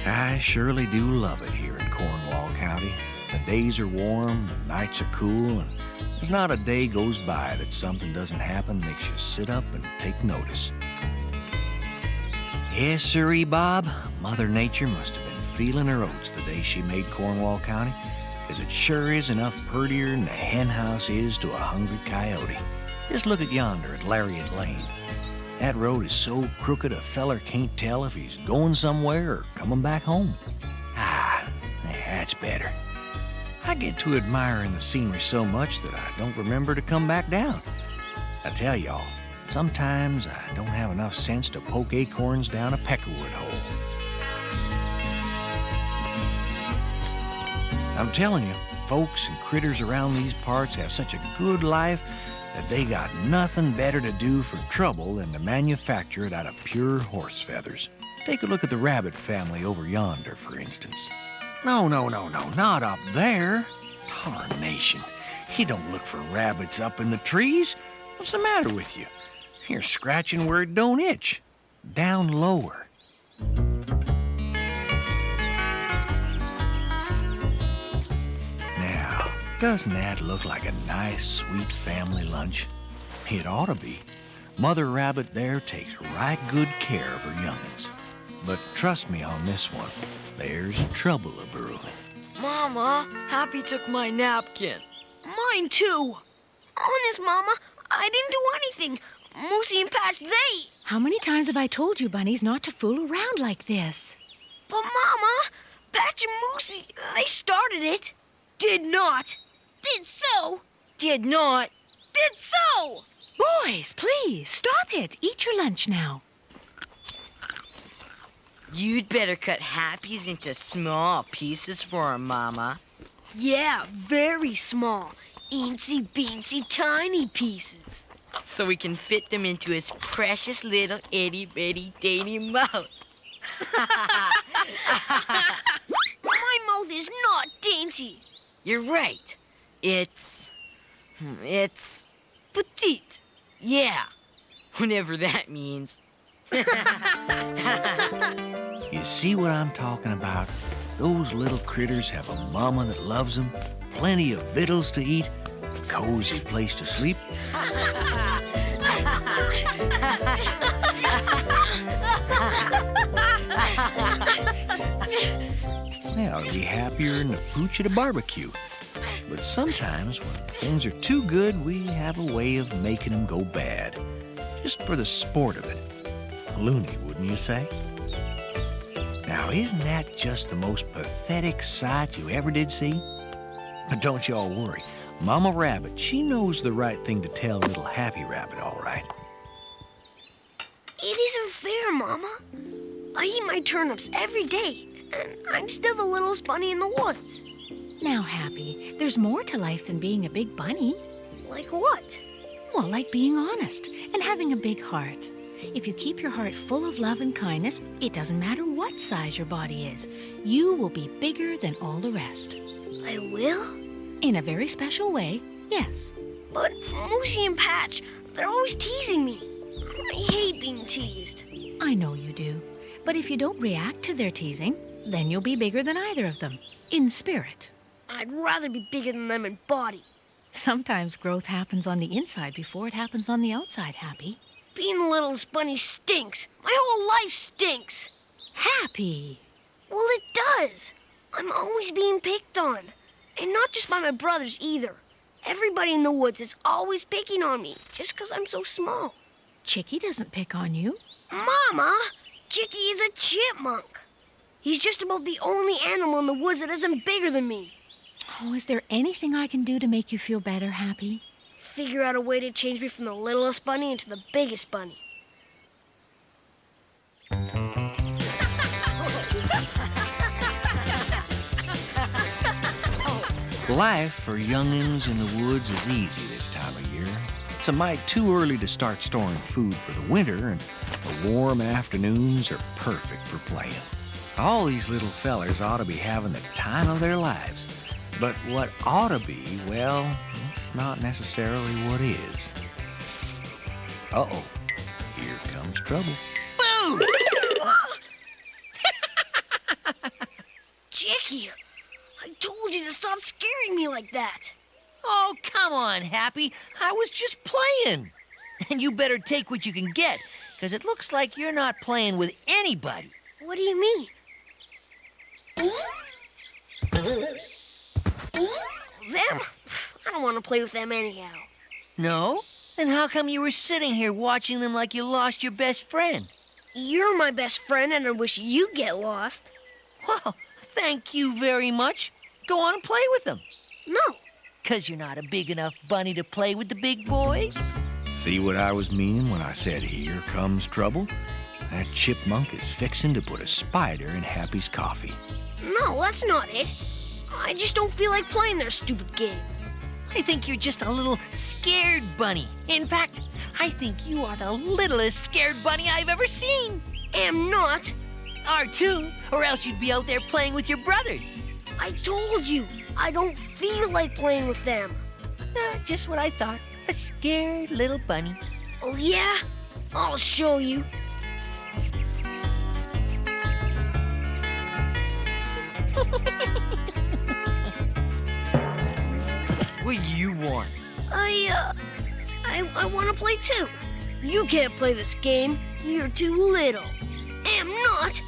I surely do love it here in Cornwall County. The days are warm, the nights are cool, and there's not a day goes by that something doesn't happen that makes you sit up and take notice. Yes, sirree, Bob, Mother Nature must have been feeling her oats the day she made Cornwall County, 'cause it sure is enough purtier than a hen house is to a hungry coyote. Just look at yonder at Lariat Lane. That road is so crooked a feller can't tell if he's going somewhere or coming back home. Ah, that's better. I get to admiring the scenery so much that I don't remember to come back down. I tell y'all, sometimes I don't have enough sense to poke acorns down a peckerwood hole. I'm telling you, folks and critters around these parts have such a good life that they got nothing better to do for trouble than to manufacture it out of pure horse feathers. Take a look at the rabbit family over yonder, for instance. No, not up there. Tarnation, you don't look for rabbits up in the trees. What's the matter with you? You're scratching where it don't itch. Down lower. Now, doesn't that look like a nice, sweet family lunch? It ought to be. Mother Rabbit there takes right good care of her young'uns. But trust me on this one, there's trouble a-brewing. Mama, Happy took my napkin. Mine too. Honest, Mama, I didn't do anything. Moosey and Patch, they... How many times have I told you, bunnies, not to fool around like this? But Mama, Patch and Moosey, they started it. Did not. Did so. Did not. Did so. Boys, please, stop it. Eat your lunch now. You'd better cut Happy's into small pieces for her, Mama. Yeah, very small. Eensy-beensy tiny pieces. So we can fit them into his precious little itty-bitty-dainty mouth. My mouth is not dainty. You're right. It's Petite. yeah, whatever that means. You see what I'm talking about? Those little critters have a mama that loves them, plenty of victuals to eat, a cozy place to sleep. They ought to be happier than the pooch at a barbecue. But sometimes when things are too good, we have a way of making them go bad. Just for the sport of it. Loony, wouldn't you say? Now, isn't that just the most pathetic sight you ever did see? But don't you all worry. Mama Rabbit, she knows the right thing to tell little Happy Rabbit, all right. It isn't fair, Mama. I eat my turnips every day, and I'm still the littlest bunny in the woods. Now, Happy, there's more to life than being a big bunny. Like what? Well, like being honest and having a big heart. If you keep your heart full of love and kindness, it doesn't matter what size your body is. You will be bigger than all the rest. I will? In a very special way, yes. But Moosey and Patch, they're always teasing me. I hate being teased. I know you do. But if you don't react to their teasing, then you'll be bigger than either of them, in spirit. I'd rather be bigger than them in body. Sometimes growth happens on the inside before it happens on the outside, Happy. Being the littlest bunny stinks. My whole life stinks. Happy! Well, it does. I'm always being picked on. And not just by my brothers either. Everybody in the woods is always picking on me just 'cause I'm so small. Chicky doesn't pick on you. Mama, Chicky is a chipmunk. He's just about the only animal in the woods that isn't bigger than me. Oh, is there anything I can do to make you feel better, Happy? Figure out a way to change me from the littlest bunny into the biggest bunny. Life for young'uns in the woods is easy this time of year. It's a mite too early to start storing food for the winter, and the warm afternoons are perfect for playing. All these little fellers ought to be having the time of their lives. But what ought to be, well, it's not necessarily what is. Uh-oh, here comes trouble. Boom! Chicky, I told you to stop scaring me like that. Oh, come on, Happy. I was just playing. And you better take what you can get, because it looks like you're not playing with anybody. What do you mean? Them? I don't want to play with them anyhow. No? Then how come you were sitting here watching them like you lost your best friend? You're my best friend, and I wish you'd get lost. Well, thank you very much. Go on and play with them. No. 'Cause you're not a big enough bunny to play with the big boys? See what I was meaning when I said here comes trouble? That chipmunk is fixing to put a spider in Happy's coffee. No, that's not it. I just don't feel like playing their stupid game. I think you're just a little scared bunny. In fact, I think you are the littlest scared bunny I've ever seen. Am not. Are too, or else you'd be out there playing with your brothers. I told you, I don't feel like playing with them. Just what I thought. A scared little bunny. Oh, yeah? I'll show you. What do you want? I want to play too. You can't play this game. You're too little. Am not.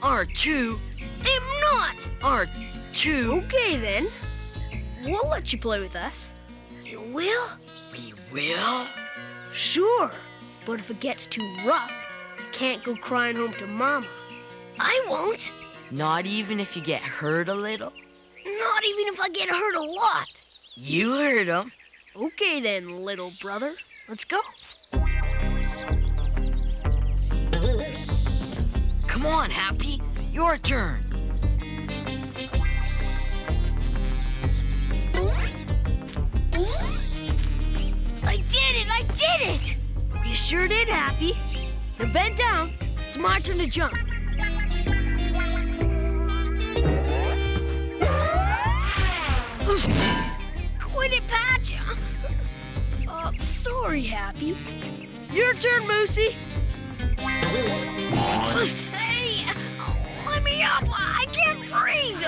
R2. Am not. R2. Okay, then. We'll let you play with us. You will? We will? Sure. But if it gets too rough, you can't go crying home to Mama. I won't. Not even if you get hurt a little? Not even if I get hurt a lot. You heard him. Okay then, little brother. Let's go. Come on, Happy. Your turn. it! I did it! You sure did, Happy. Now bend down. It's my turn to jump. Quit it, Patch! Sorry, Happy. Your turn, Moosey. Hey! Let me up! I can't breathe!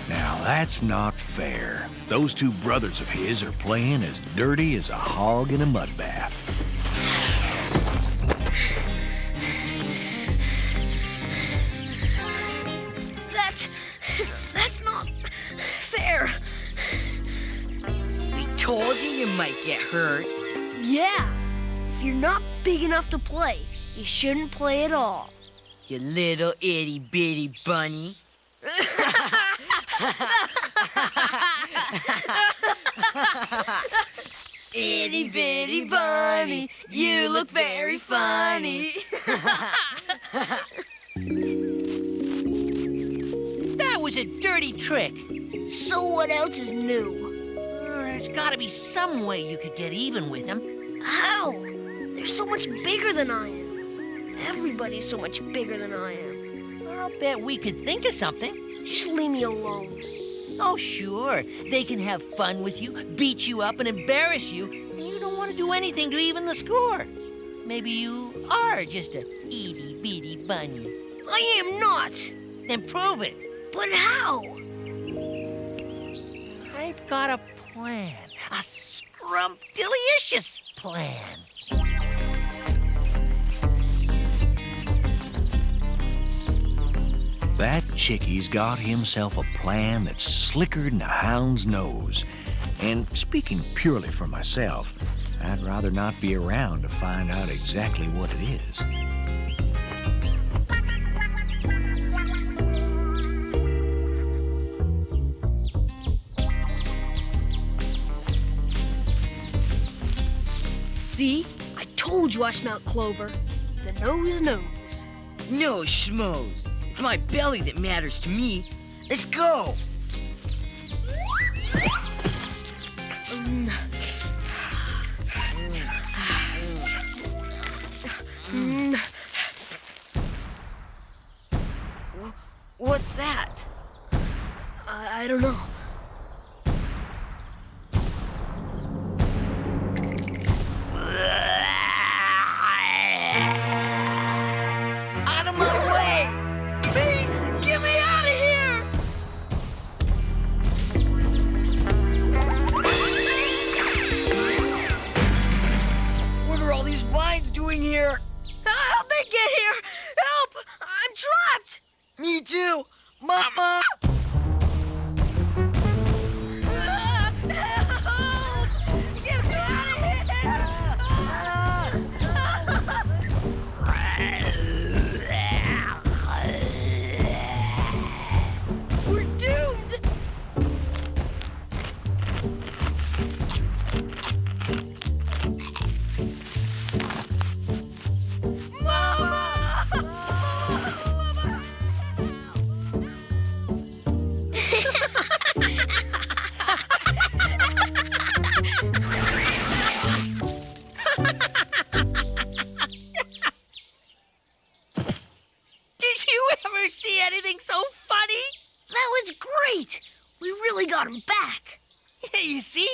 Now, that's not fair. Those two brothers of his are playing as dirty as a hog in a mud bath. That's not fair. We told you might get hurt. Yeah. If you're not big enough to play, you shouldn't play at all. You little itty bitty bunny. Itty bitty bunny, you look very funny. That was a dirty trick. So what else is new? There's gotta be some way you could get even with him. How? They're so much bigger than I am. Everybody's so much bigger than I am. I'll bet we could think of something. Just leave me alone. Oh, sure. They can have fun with you, beat you up, and embarrass you. You don't want to do anything to even the score. Maybe you are just a itty-bitty bunny. I am not. Then prove it. But how? I've got a plan. A scrumptious plan. That chickie's got himself a plan that's slicker than a hound's nose. And speaking purely for myself, I'd rather not be around to find out exactly what it is. See? I told you I smelled clover. The nose knows. No schmoes. It's my belly that matters to me. Let's go. What's that? I don't know. Out of my way! Me! Get me out of here! What are all these vines doing here? How'd they get here? Help! I'm trapped! Me too! Mama! Help! Get me out of here! We're doomed! Did you ever see anything so funny? That was great! We really got him back. Yeah, you see?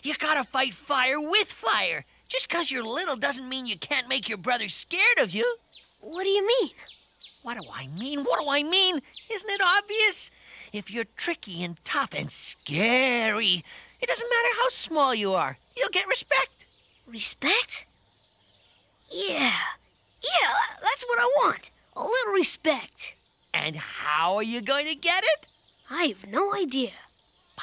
You gotta fight fire with fire. Just 'cause you're little doesn't mean you can't make your brothers scared of you. What do you mean? What do I mean? What do I mean? Isn't it obvious? If you're tricky and tough and scary, it doesn't matter how small you are. You'll get respect. Respect? Yeah. Yeah, that's what I want. A little respect. And how are you going to get it? I have no idea.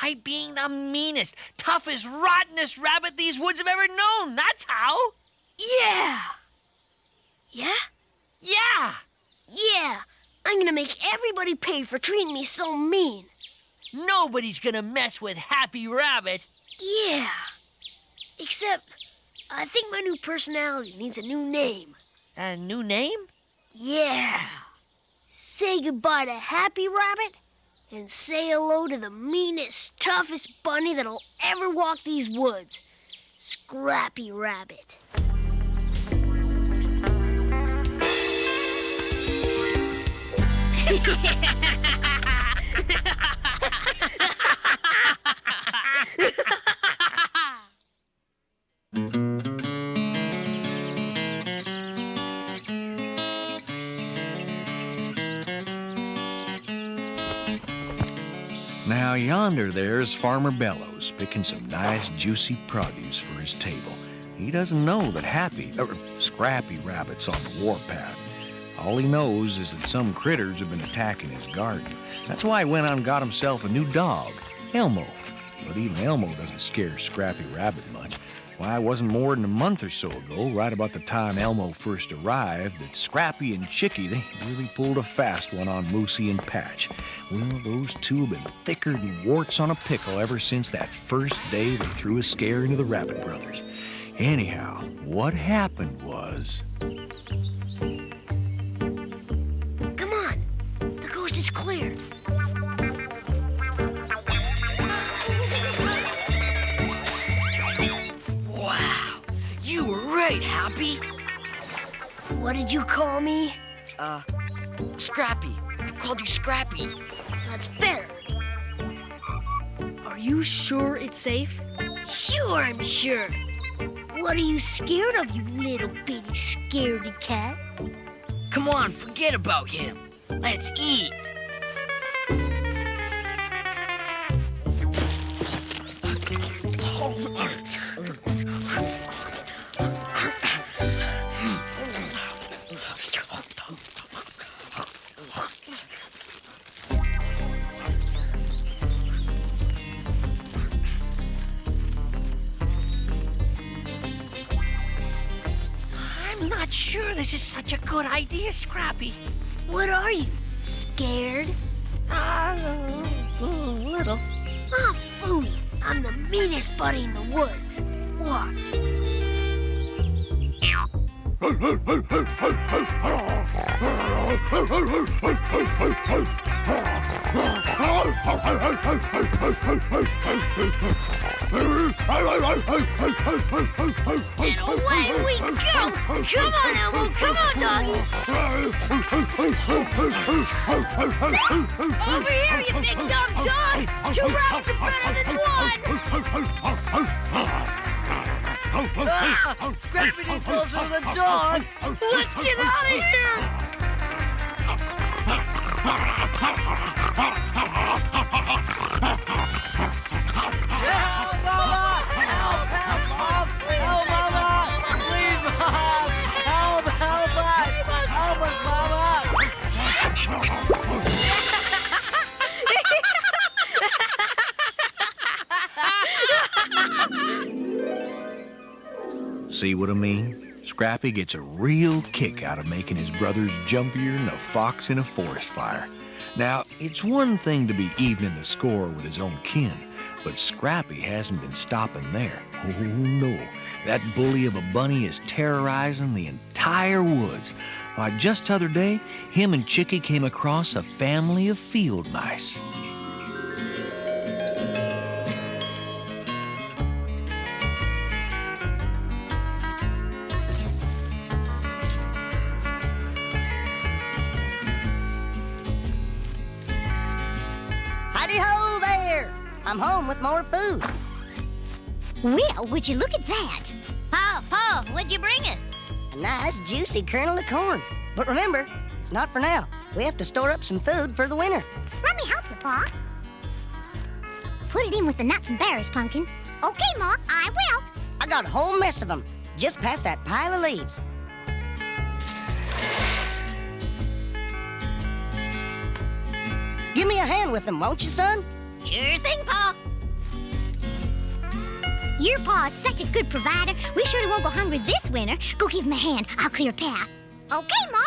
By being the meanest, toughest, rottenest rabbit these woods have ever known. That's how. Yeah. Yeah? Yeah. Yeah. I'm gonna make everybody pay for treating me so mean. Nobody's gonna mess with Happy Rabbit. Yeah. Except I think my new personality needs a new name. A new name? Yeah. Say goodbye to Happy Rabbit and say hello to the meanest, toughest bunny that'll ever walk these woods. Scrappy Rabbit. Now yonder there's Farmer Bellows picking some nice juicy produce for his table. He doesn't know that Scrappy Rabbit's on the warpath. All he knows is that some critters have been attacking his garden. That's why he went out and got himself a new dog, Elmo. But even Elmo doesn't scare Scrappy Rabbit much. Why, it wasn't more than a month or so ago, right about the time Elmo first arrived, that Scrappy and Chicky, they really pulled a fast one on Moosey and Patch. Well, those two have been thicker than warts on a pickle ever since that first day they threw a scare into the Rabbit brothers. Anyhow, what happened was... Come on. The coast is clear. Wow, you were right, Happy. What did you call me? Scrappy. I called you Scrappy. That's better. Are you sure it's safe? Sure, I'm sure. What are you scared of, you little bitty scaredy cat? Come on, forget about him. Let's eat. I'm not sure this is such a good idea, Scrappy. What are you, scared? A little. Ah, phooey. I'm the meanest buddy in the woods. Watch. And away we go! Come on, Elmo! Come on, doggy! Over here, you big dumb dog! 2 rounds are better than 1! Scrappy didn't tell us it was a dog. Let's get out of here! Help, Mama! Help, help, Mom! Help, Mama! Please, Mom! Help us! Help us, Mama! See what I mean? Scrappy gets a real kick out of making his brothers jumpier than a fox in a forest fire. Now, it's one thing to be evening the score with his own kin, but Scrappy hasn't been stopping there. Oh, no. That bully of a bunny is terrorizing the entire woods. Why, just t'other day, him and Chicky came across a family of field mice. Howdy-ho there! I'm home with more food. Well, would you look at that? Pa, what'd you bring us? A nice, juicy kernel of corn. But remember, it's not for now. We have to store up some food for the winter. Let me help you, Pa. Put it in with the nuts and berries, Pumpkin. Okay, Ma, I will. I got a whole mess of them, just past that pile of leaves. Give me a hand with them, won't you, son? Sure thing, Pa. Your Pa is such a good provider. We surely won't go hungry this winter. Go give him a hand. I'll clear a path. Okay, Ma.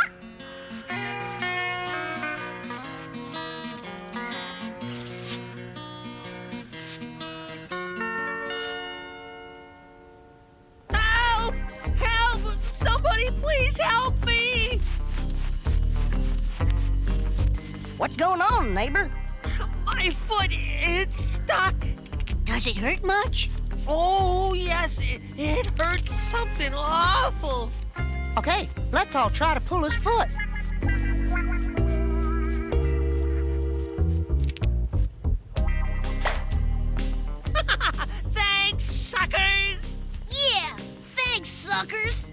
Somebody please help me! What's going on, neighbor? My foot, it's stuck. Does it hurt much? Oh, yes, it hurts something awful. Okay, let's all try to pull his foot. Thanks, suckers! Yeah, thanks, suckers.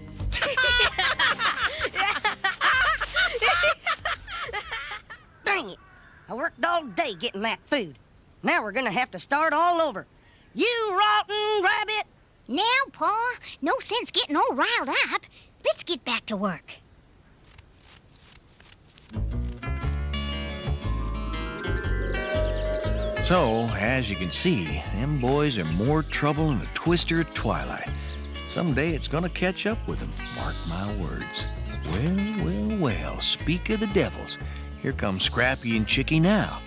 Dang it. I worked all day getting that food. Now we're gonna have to start all over. You rotten rabbit! Now, Pa, no sense getting all riled up. Let's get back to work. So, as you can see, them boys are more trouble than a twister at twilight. Someday it's gonna catch up with them, mark my words. Well, speak of the devils. Here come Scrappy and Chicky now.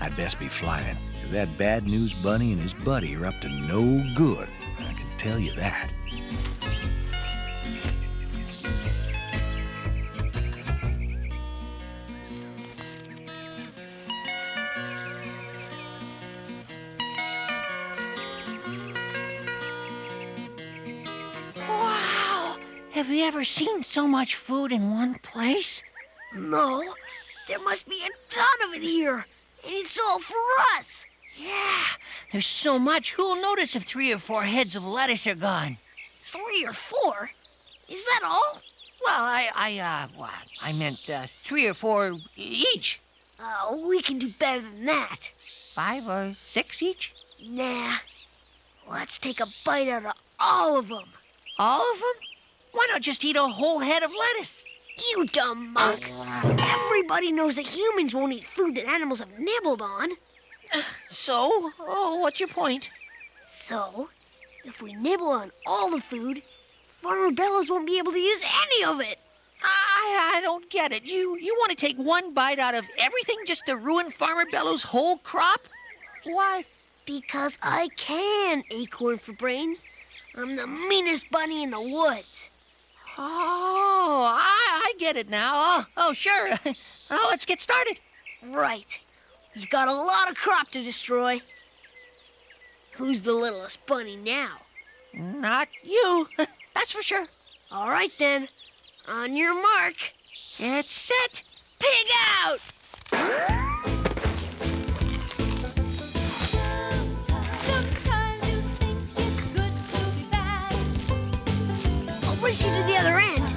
I'd best be flying, 'cause that bad news bunny and his buddy are up to no good. I can tell you that. Wow! Have you ever seen so much food in one place? No, there must be a ton of it here, and it's all for us. Yeah, there's so much. Who'll notice if 3 or 4 heads of lettuce are gone? 3 or 4? Is that all? Well, I meant 3 or 4 each. We can do better than that. 5 or 6 each? Nah, let's take a bite out of all of them. All of them? Why not just eat a whole head of lettuce? You dumb monk. Everybody knows that humans won't eat food that animals have nibbled on. So, what's your point? So, if we nibble on all the food, Farmer Bellows won't be able to use any of it. I don't get it. You want to take one bite out of everything just to ruin Farmer Bellows' whole crop? Why? Because I can, Acorn for Brains. I'm the meanest bunny in the woods. Oh, I get it now. Oh, sure. Let's get started. Right. We've got a lot of crop to destroy. Who's the littlest bunny now? Not you. That's for sure. All right, then. On your mark. Get set. Pig out! I'll race you to the other end.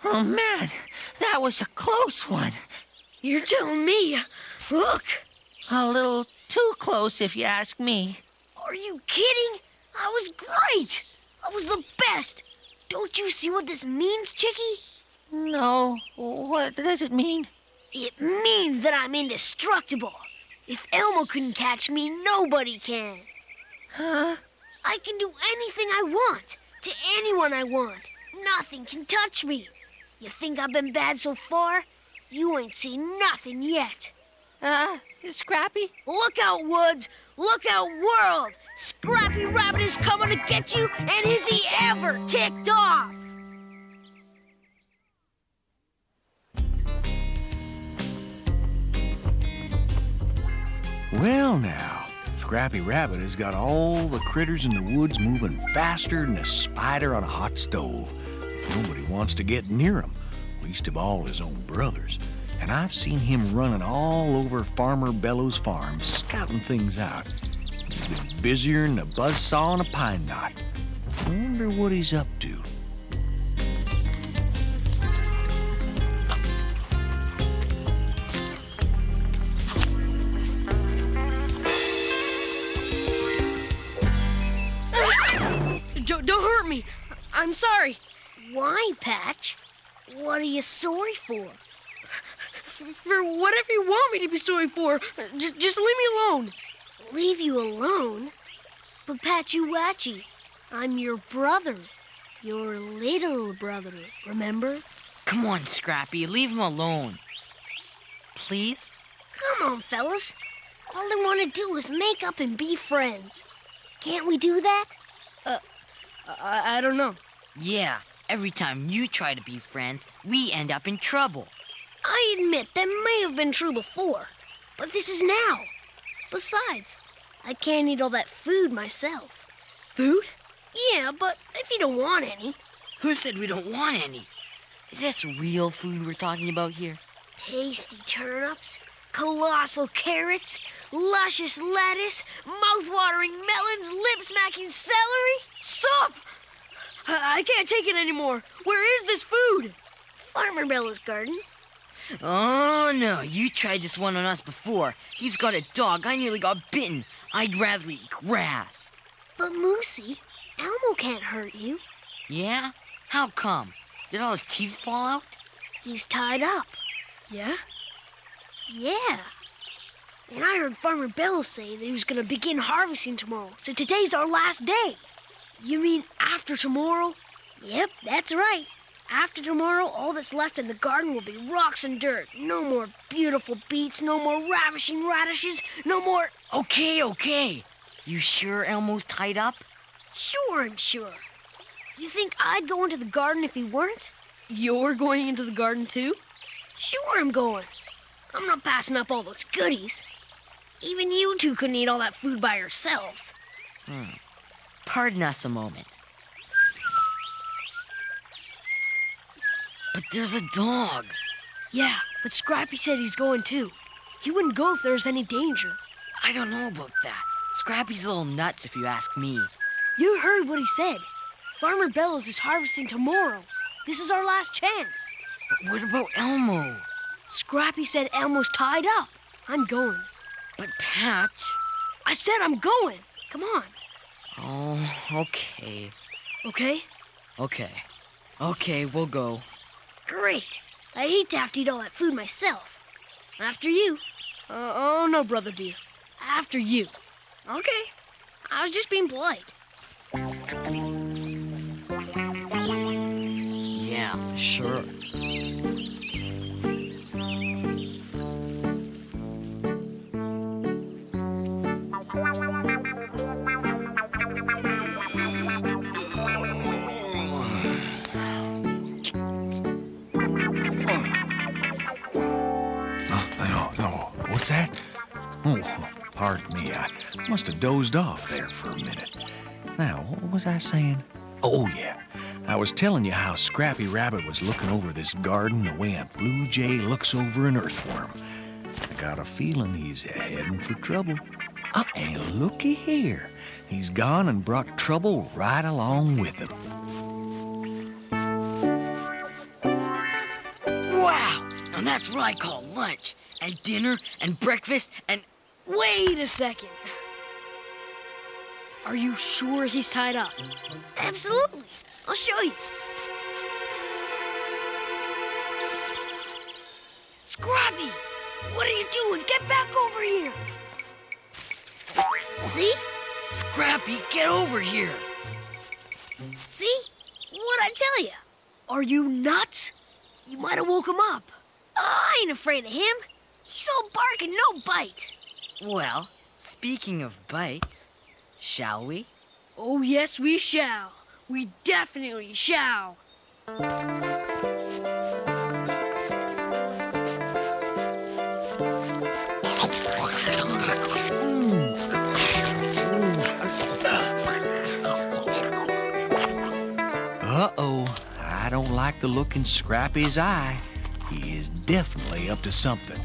Oh, man, that was a close one. You're telling me. Look. A little too close, if you ask me. Are you kidding? I was great. I was the best. Don't you see what this means, Chicky? No, what does it mean? It means that I'm indestructible. If Elmo couldn't catch me, nobody can. Huh? I can do anything I want, to anyone I want. Nothing can touch me. You think I've been bad so far? You ain't seen nothing yet. Scrappy? Look out, Woods! Look out, world! Scrappy Rabbit is coming to get you, and is he ever ticked off? Well, now, Scrappy Rabbit has got all the critters in the woods moving faster than a spider on a hot stove. Nobody wants to get near him, least of all his own brothers. And I've seen him running all over Farmer Bellow's farm, scouting things out. He's been busier than a buzzsaw on a pine knot. I wonder what he's up to. Don't hurt me. I'm sorry. Why, Patch? What are you sorry for? For whatever you want me to be sorry for. Just leave me alone. Leave you alone? But Patchy-Watchy, I'm your brother. Your little brother, remember? Come on, Scrappy, leave him alone. Please? Come on, fellas. All I want to do is make up and be friends. Can't we do that? I don't know. Yeah, every time you try to be friends, we end up in trouble. I admit that may have been true before, but this is now. Besides, I can't eat all that food myself. Food? Yeah, but if you don't want any. Who said we don't want any? Is this real food we're talking about here? Tasty turnips, colossal carrots, luscious lettuce, mouth-watering melons, lip-smacking celery. Stop! I can't take it anymore. Where is this food? Farmer Bellow's garden. Oh, no, you tried this one on us before. He's got a dog. I nearly got bitten. I'd rather eat grass. But Moosey, Elmo can't hurt you. Yeah? How come? Did all his teeth fall out? He's tied up. Yeah? Yeah. And I heard Farmer Bellow say that he was going to begin harvesting tomorrow, so today's our last day. You mean after tomorrow? Yep, that's right. After tomorrow, all that's left in the garden will be rocks and dirt. No more beautiful beets, no more ravishing radishes, no more... Okay. You sure Elmo's tied up? Sure, I'm sure. You think I'd go into the garden if he weren't? You're going into the garden too? Sure I'm going. I'm not passing up all those goodies. Even you two couldn't eat all that food by yourselves. Pardon us a moment. But there's a dog. Yeah, but Scrappy said he's going too. He wouldn't go if there was any danger. I don't know about that. Scrappy's a little nuts if you ask me. You heard what he said. Farmer Bellows is harvesting tomorrow. This is our last chance. But what about Elmo? Scrappy said Elmo's tied up. I'm going. But Patch... I said I'm going. Come on. Oh, okay. Okay? Okay, we'll go. Great. I'd hate to have to eat all that food myself. After you. Oh, no, brother dear. After you. Okay. I was just being polite. Yeah, sure. No. What's that? Oh, pardon me. I must have dozed off there for a minute. Now, what was I saying? Oh, yeah. I was telling you how Scrappy Rabbit was looking over this garden the way a blue jay looks over an earthworm. I got a feeling he's heading for trouble. And looky here. He's gone and brought trouble right along with him. Wow! Now that's what I call lunch. And dinner and breakfast and... Wait a second. Are you sure he's tied up? Absolutely. I'll show you. Scrappy! are you doing? Get back over here! See? Scrappy, get over here. See? What'd I tell you? Are you nuts? You might have woke him up. I ain't afraid of him. He's all bark and no bite. Well, speaking of bites, shall we? Oh, yes, we shall. We definitely shall. Uh-oh, I don't like the look in Scrappy's eye. He is definitely up to something.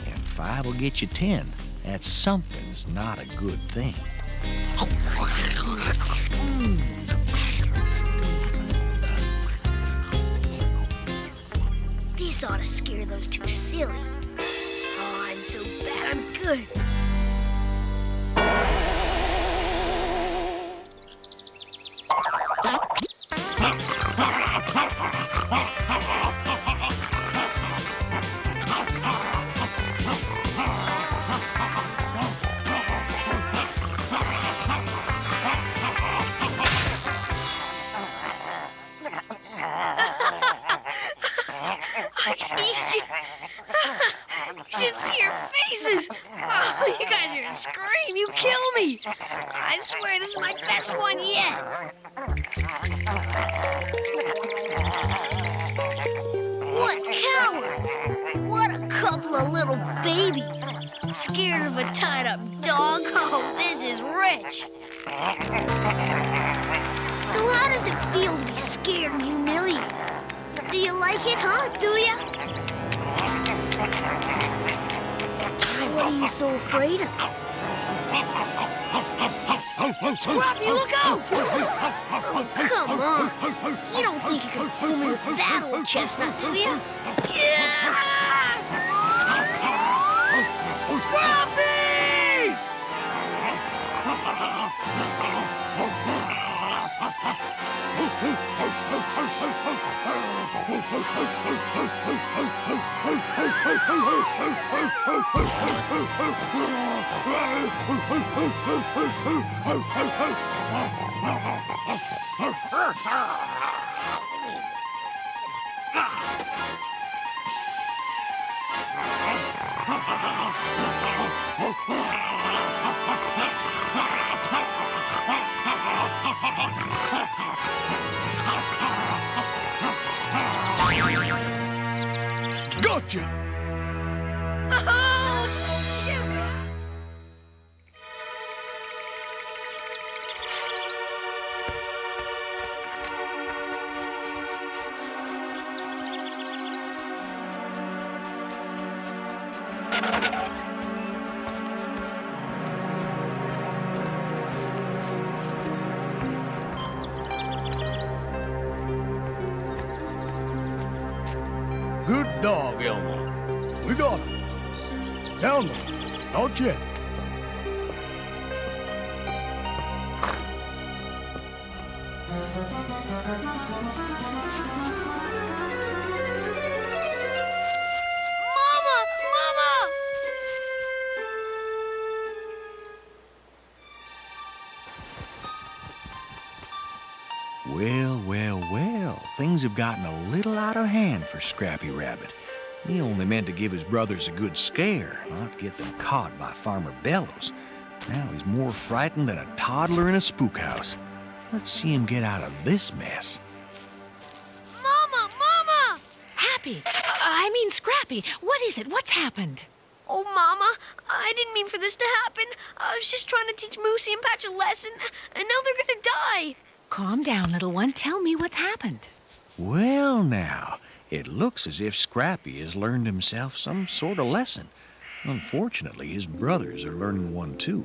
And 5 will get you 10. That something's not a good thing. This ought to scare those two silly. Oh, I'm so bad I'm good. You should see your faces. Oh, you guys are gonna scream. You kill me. I swear this is my best one yet. What cowards! What a couple of little babies! Scared of a tied-up dog? Oh, this is rich! So how does it feel to be scared and humiliated? Do you like it, huh? Do ya? What are you so afraid of? Scrappy, look out! Oh, come on! You don't think you can fool me with that old chestnut, do you? Yeah! Scrappy! Gotcha! Good dog, Elmo. We got him. Down there. Not yet. Mama! Mama! Well, well, well. Things have gotten a little out of hand for Scrappy Rabbit. He only meant to give his brothers a good scare, not get them caught by Farmer Bellows. Now he's more frightened than a toddler in a spook house. Let's see him get out of this mess. Mama! Mama! Happy! I mean, Scrappy, what is it? What's happened? Oh, Mama, I didn't mean for this to happen. I was just trying to teach Moosey and Patch a lesson, and now they're gonna die. Calm down, little one. Tell me what's happened. Well, now, it looks as if Scrappy has learned himself some sort of lesson. Unfortunately, his brothers are learning one too.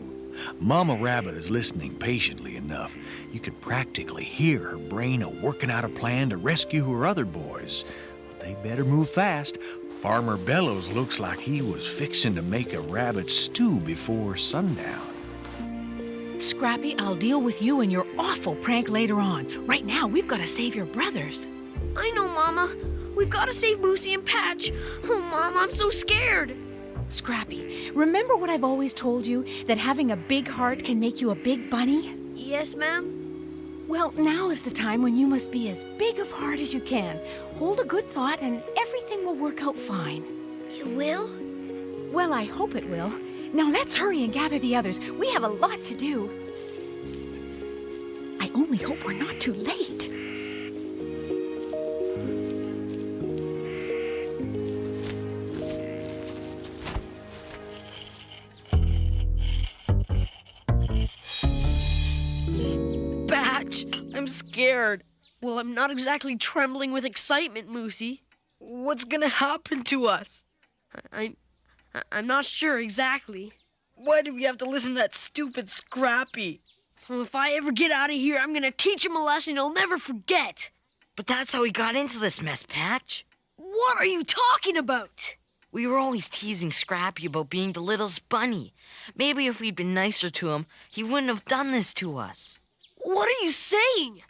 Mama Rabbit is listening patiently enough. You could practically hear her brain working out a plan to rescue her other boys. But they better move fast. Farmer Bellows looks like he was fixing to make a rabbit stew before sundown. Scrappy, I'll deal with you and your awful prank later on. Right now, we've got to save your brothers. I know, Mama. We've got to save Moosey and Patch. Oh, Mama, I'm so scared. Scrappy, remember what I've always told you, that having a big heart can make you a big bunny? Yes, ma'am? Well, now is the time when you must be as big of heart as you can. Hold a good thought and everything will work out fine. It will? Well, I hope it will. Now let's hurry and gather the others. We have a lot to do. I only hope we're not too late. Batch, I'm scared. Well, I'm not exactly trembling with excitement, Moosey. What's gonna happen to us? I'm not sure exactly. Why do we have to listen to that stupid Scrappy? Well, if I ever get out of here, I'm gonna teach him a lesson he'll never forget. But that's how we got into this mess, Patch. What are you talking about? We were always teasing Scrappy about being the littlest bunny. Maybe if we'd been nicer to him, he wouldn't have done this to us. What are you saying?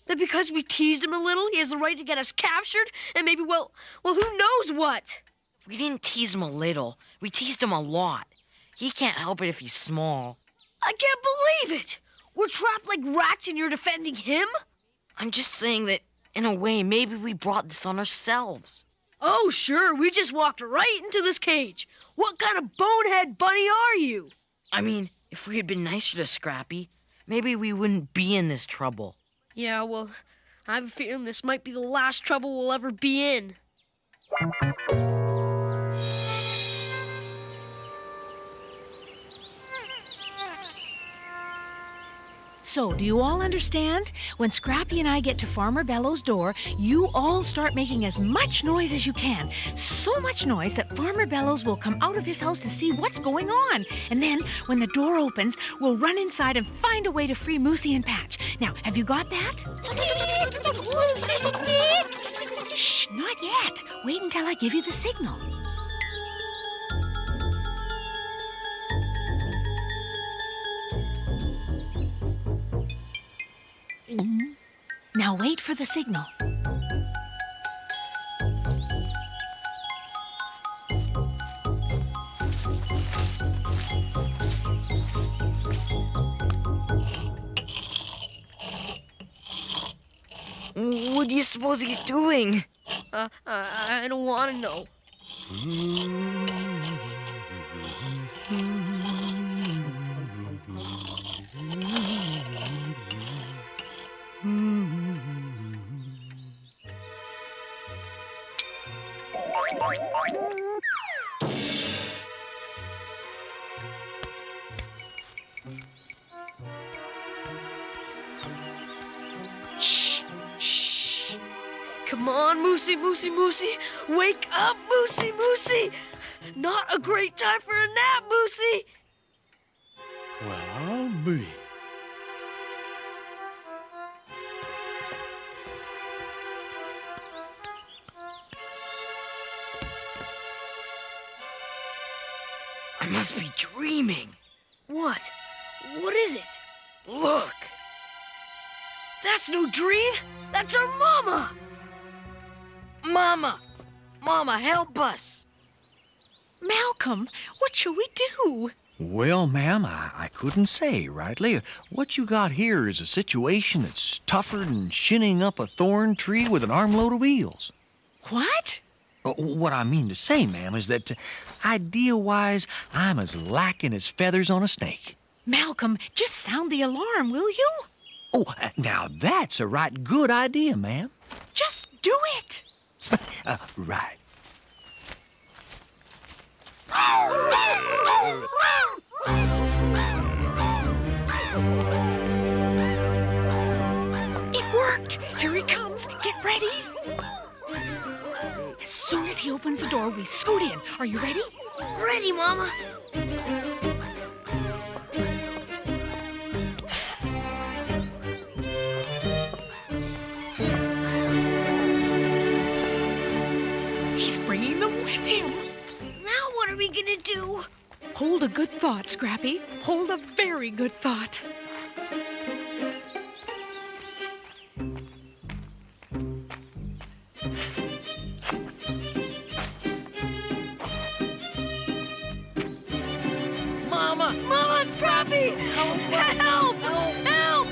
That because we teased him a little, he has the right to get us captured? And maybe, well, who knows what? We didn't tease him a little. We teased him a lot. He can't help it if he's small. I can't believe it! We're trapped like rats and you're defending him? I'm just saying that, in a way, maybe we brought this on ourselves. Oh, sure, we just walked right into this cage. What kind of bonehead bunny are you? I mean, if we had been nicer to Scrappy, maybe we wouldn't be in this trouble. Yeah, well, I have a feeling this might be the last trouble we'll ever be in. So, do you all understand? When Scrappy and I get to Farmer Bellow's door, you all start making as much noise as you can. So much noise that Farmer Bellows will come out of his house to see what's going on. And then, when the door opens, we'll run inside and find a way to free Moosey and Patch. Now, have you got that? Shh, not yet. Wait until I give you the signal. Now wait for the signal. What do you suppose he's doing? I don't want to know. Shh, shh. Come on, Moosey, Moosey, Moosey. Wake up, Moosey, Moosey. Not a great time for a nap, Moosey. Well, I'll be. I must be dreaming. What? What is it? Look! That's no dream. That's our mama. Mama! Mama, help us! Malcolm, what shall we do? Well, ma'am, I couldn't say rightly. What you got here is a situation that's tougher than shinning up a thorn tree with an armload of eels. What? What I mean to say, ma'am, is that idea-wise, I'm as lacking as feathers on a snake. Malcolm, just sound the alarm, will you? Oh, now that's a right good idea, ma'am. Just do it. Right. It worked. Here he comes. Get ready. As soon as he opens the door, we scoot in. Are you ready? Ready, Mama. He's bringing them with him. Now what are we gonna do? Hold a good thought, Scrappy. Hold a very good thought. Help! Help!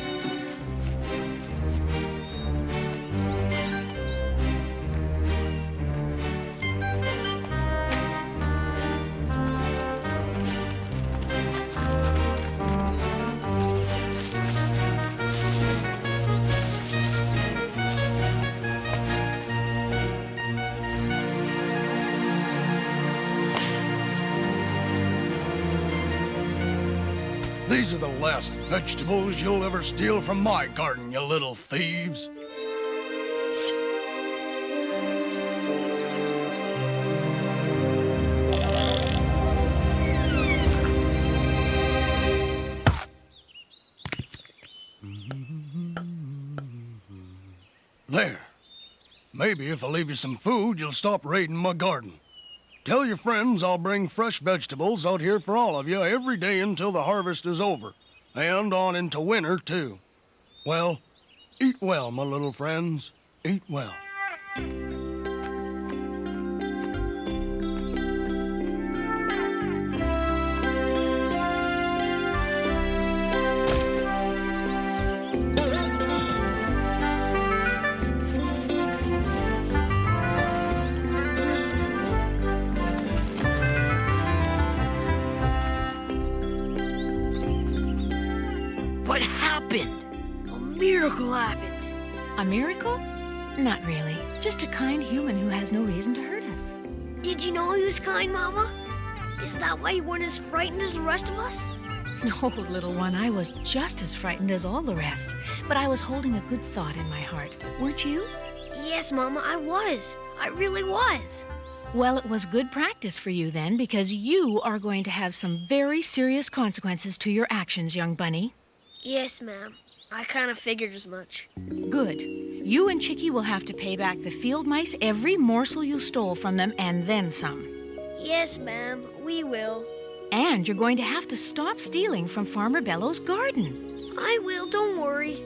These are the last vegetables you'll ever steal from my garden, you little thieves. There. Maybe if I leave you some food, you'll stop raiding my garden. Tell your friends I'll bring fresh vegetables out here for all of you every day until the harvest is over. And on into winter, too. Well, eat well, my little friends. Eat well. What happened? A miracle happened. A miracle? Not really. Just a kind human who has no reason to hurt us. Did you know he was kind, Mama? Is that why you weren't as frightened as the rest of us? No, little one, I was just as frightened as all the rest. But I was holding a good thought in my heart. Weren't you? Yes, Mama, I was. I really was. Well, it was good practice for you then, because you are going to have some very serious consequences to your actions, young bunny. Yes, ma'am. I kind of figured as much. Good. You and Chicky will have to pay back the field mice every morsel you stole from them and then some. Yes, ma'am, we will. And you're going to have to stop stealing from Farmer Bellow's garden. I will, don't worry.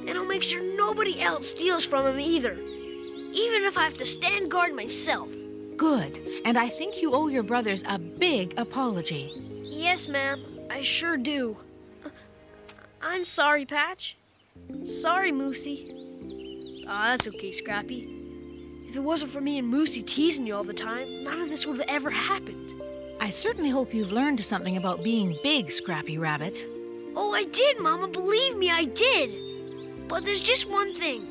And I'll make sure nobody else steals from him either. Even if I have to stand guard myself. Good. And I think you owe your brothers a big apology. Yes, ma'am, I sure do. I'm sorry, Patch. Sorry, Moosey. That's okay, Scrappy. If it wasn't for me and Moosey teasing you all the time, none of this would have ever happened. I certainly hope you've learned something about being big, Scrappy Rabbit. Oh, I did, Mama. Believe me, I did. But there's just one thing.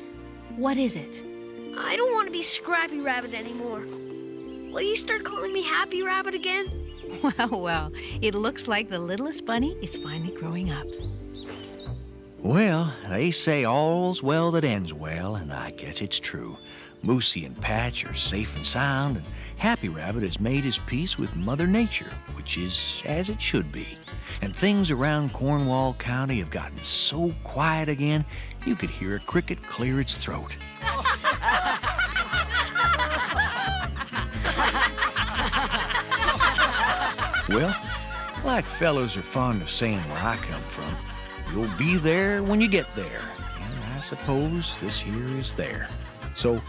What is it? I don't want to be Scrappy Rabbit anymore. Will you start calling me Happy Rabbit again? Well, it looks like the littlest bunny is finally growing up. Well, they say all's well that ends well, and I guess it's true. Moosey and Patch are safe and sound, and Happy Rabbit has made his peace with Mother Nature, which is as it should be. And things around Cornwall County have gotten so quiet again, you could hear a cricket clear its throat. Well, like fellows are fond of saying where I come from, you'll be there when you get there. And I suppose this here is there. So,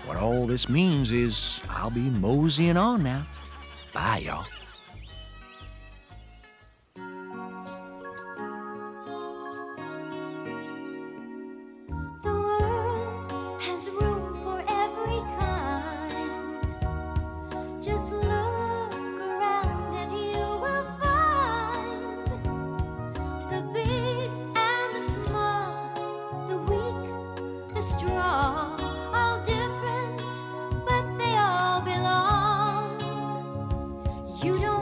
what all this means is I'll be moseying on now. Bye, y'all. The world has room for every kind. Just look around and you will find the big and the small, the weak, the strong, all different, but they all belong. You don't